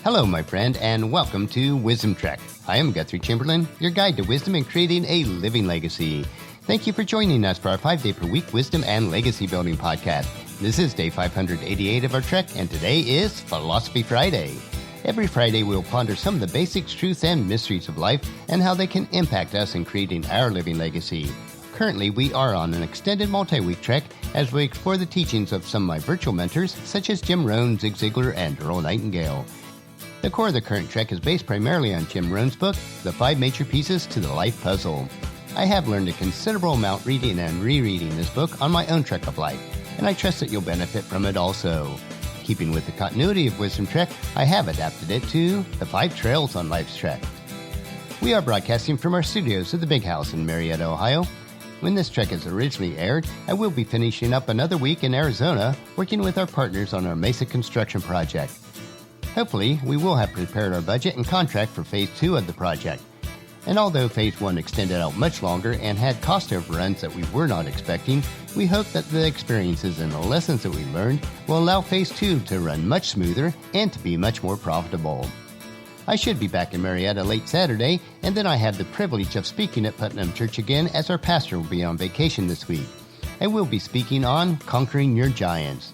Hello, my friend, and welcome to Wisdom Trek. I am Guthrie Chamberlain, your guide to wisdom and creating a living legacy. Thank you for joining us for our 5-day-per-week wisdom and legacy building podcast. This is day 588 of our trek, and today is Philosophy Friday. Every Friday, we'll ponder some of the basics, truths, and mysteries of life and how they can impact us in creating our living legacy. Currently, we are on an extended multi-week trek as we explore the teachings of some of my virtual mentors, such as Jim Rohn, Zig Ziglar, and Earl Nightingale. The core of the current trek is based primarily on Jim Rohn's book, The 5 Major Pieces to the Life Puzzle. I have learned a considerable amount reading and rereading this book on my own trek of life, and I trust that you'll benefit from it also. Keeping with the continuity of Wisdom Trek, I have adapted it to The 5 Trails on Life's Trek. We are broadcasting from our studios at the Big House in Marietta, Ohio. When this trek is originally aired, I will be finishing up another week in Arizona, working with our partners on our Mesa construction project. Hopefully, we will have prepared our budget and contract for Phase 2 of the project. And although Phase 1 extended out much longer and had cost overruns that we were not expecting, we hope that the experiences and the lessons that we learned will allow Phase 2 to run much smoother and to be much more profitable. I should be back in Marietta late Saturday, and then I have the privilege of speaking at Putnam Church again as our pastor will be on vacation this week. I will be speaking on Conquering Your Giants.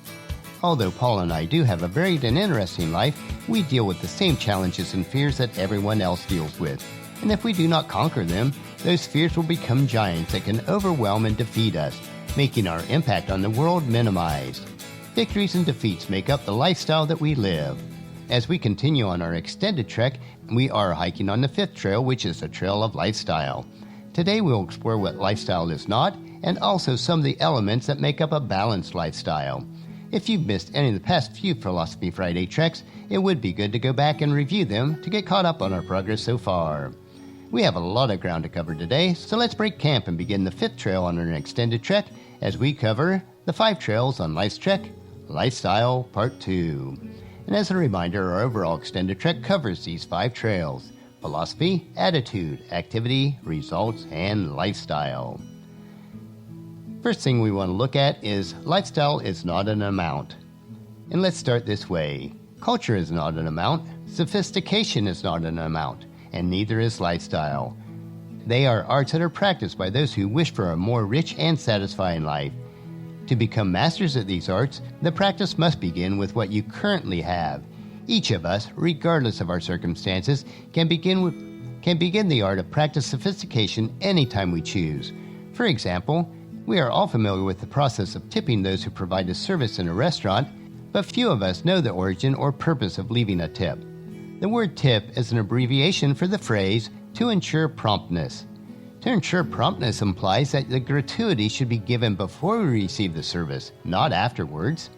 Although Paul and I do have a varied and interesting life, we deal with the same challenges and fears that everyone else deals with. And if we do not conquer them, those fears will become giants that can overwhelm and defeat us, making our impact on the world minimized. Victories and defeats make up the lifestyle that we live. As we continue on our extended trek, we are hiking on the 5th trail, which is the Trail of Lifestyle. Today we'll explore what lifestyle is not, and also some of the elements that make up a balanced lifestyle. If you've missed any of the past few Philosophy Friday treks, it would be good to go back and review them to get caught up on our progress so far. We have a lot of ground to cover today, so let's break camp and begin the 5th trail on our extended trek as we cover the 5 trails on Life's Trek, Lifestyle Part 2. And as a reminder, our overall extended trek covers these 5 trails: philosophy, attitude, activity, results, and lifestyle. First thing we want to look at is lifestyle is not an amount. And let's start this way. Culture is not an amount, sophistication is not an amount, and neither is lifestyle. They are arts that are practiced by those who wish for a more rich and satisfying life. To become masters at these arts, the practice must begin with what you currently have. Each of us, regardless of our circumstances, can begin the art of practice sophistication anytime we choose. For example, we are all familiar with the process of tipping those who provide a service in a restaurant, but few of us know the origin or purpose of leaving a tip. The word tip is an abbreviation for the phrase, to ensure promptness. To ensure promptness implies that the gratuity should be given before we receive the service, not afterwards.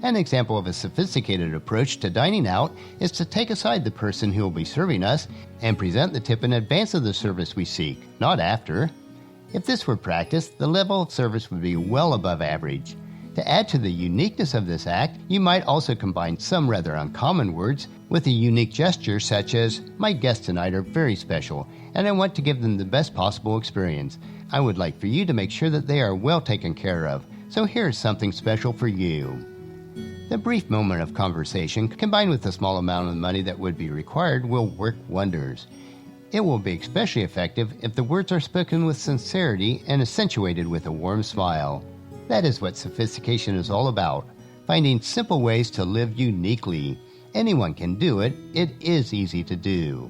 An example of a sophisticated approach to dining out is to take aside the person who will be serving us and present the tip in advance of the service we seek, not after. If this were practiced, the level of service would be well above average. To add to the uniqueness of this act, you might also combine some rather uncommon words with a unique gesture such as, "My guests tonight are very special, and I want to give them the best possible experience. I would like for you to make sure that they are well taken care of, so here's something special for you." The brief moment of conversation, combined with the small amount of money that would be required, will work wonders. It will be especially effective if the words are spoken with sincerity and accentuated with a warm smile. That is what sophistication is all about, finding simple ways to live uniquely. Anyone can do it. It is easy to do.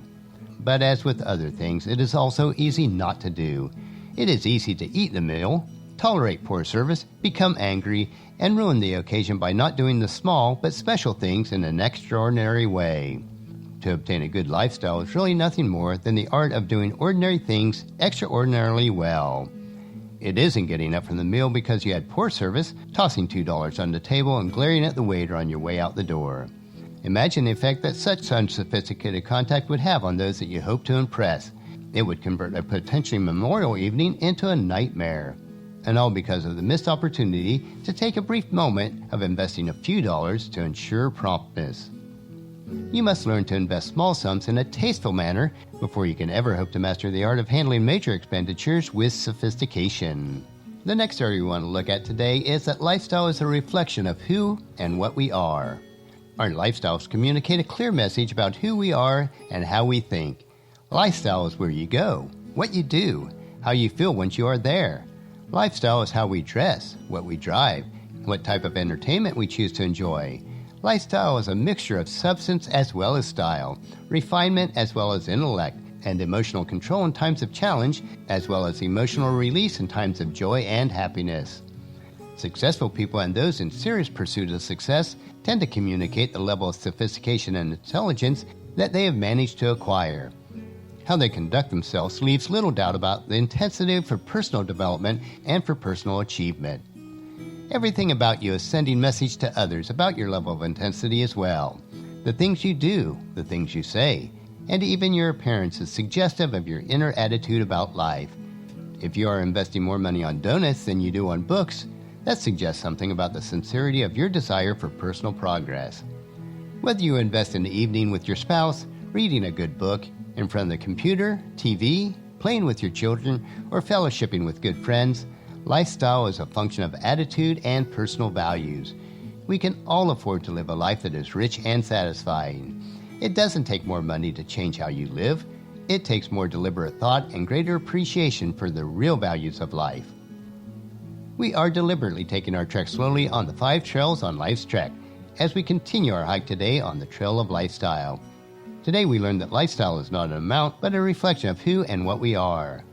But as with other things, it is also easy not to do. It is easy to eat the meal, tolerate poor service, become angry, and ruin the occasion by not doing the small but special things in an extraordinary way. To obtain a good lifestyle is really nothing more than the art of doing ordinary things extraordinarily well. It isn't getting up from the meal because you had poor service, tossing $2 on the table and glaring at the waiter on your way out the door. Imagine the effect that such unsophisticated contact would have on those that you hope to impress. It would convert a potentially memorable evening into a nightmare. And all because of the missed opportunity to take a brief moment of investing a few dollars to ensure promptness. You must learn to invest small sums in a tasteful manner before you can ever hope to master the art of handling major expenditures with sophistication. The next area we want to look at today is that lifestyle is a reflection of who and what we are. Our lifestyles communicate a clear message about who we are and how we think. Lifestyle is where you go, what you do, how you feel once you are there. Lifestyle is how we dress, what we drive, what type of entertainment we choose to enjoy. Lifestyle is a mixture of substance as well as style, refinement as well as intellect, and emotional control in times of challenge, as well as emotional release in times of joy and happiness. Successful people and those in serious pursuit of success tend to communicate the level of sophistication and intelligence that they have managed to acquire. How they conduct themselves leaves little doubt about the intensity for personal development and for personal achievement. Everything about you is sending message to others about your level of intensity as well. The things you do, the things you say, and even your appearance is suggestive of your inner attitude about life. If you are investing more money on donuts than you do on books, that suggests something about the sincerity of your desire for personal progress. Whether you invest in the evening with your spouse, reading a good book, in front of the computer, TV, playing with your children, or fellowshipping with good friends, lifestyle is a function of attitude and personal values. We can all afford to live a life that is rich and satisfying. It doesn't take more money to change how you live. It takes more deliberate thought and greater appreciation for the real values of life. We are deliberately taking our trek slowly on the 5 trails on life's trek as we continue our hike today on the Trail of Lifestyle. Today we learned that lifestyle is not an amount, but a reflection of who and what we are.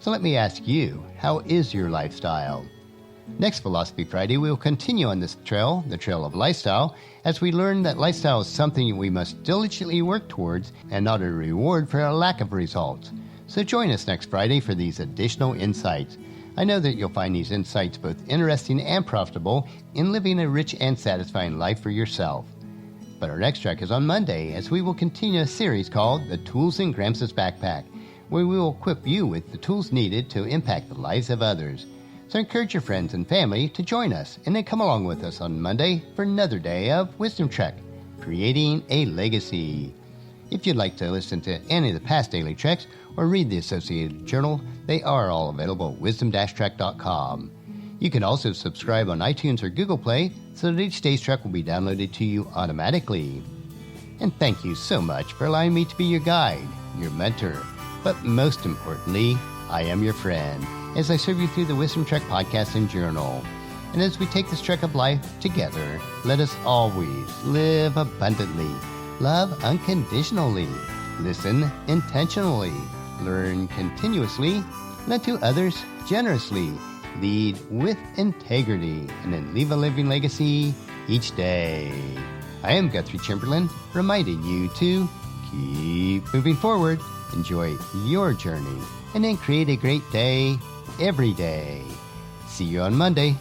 So let me ask you, how is your lifestyle? Next Philosophy Friday, we will continue on this trail, the Trail of Lifestyle, as we learn that lifestyle is something we must diligently work towards and not a reward for a lack of results. So join us next Friday for these additional insights. I know that you'll find these insights both interesting and profitable in living a rich and satisfying life for yourself. But our next trek is on Monday, as we will continue a series called The Tools in Gramps' Backpack, where we will equip you with the tools needed to impact the lives of others. So encourage your friends and family to join us, and then come along with us on Monday for another day of Wisdom Trek, Creating a Legacy. If you'd like to listen to any of the past daily treks or read the associated journal, they are all available at wisdom-trek.com. You can also subscribe on iTunes or Google Play so that each day's trek will be downloaded to you automatically. And thank you so much for allowing me to be your guide, your mentor, but most importantly, I am your friend as I serve you through the Wisdom Trek podcast and journal. And as we take this trek of life together, let us always live abundantly, love unconditionally, listen intentionally, learn continuously, lend to others generously, lead with integrity, and then leave a living legacy each day. I am Guthrie Chamberlain, reminding you to keep moving forward, enjoy your journey, and then create a great day every day. See you on Monday.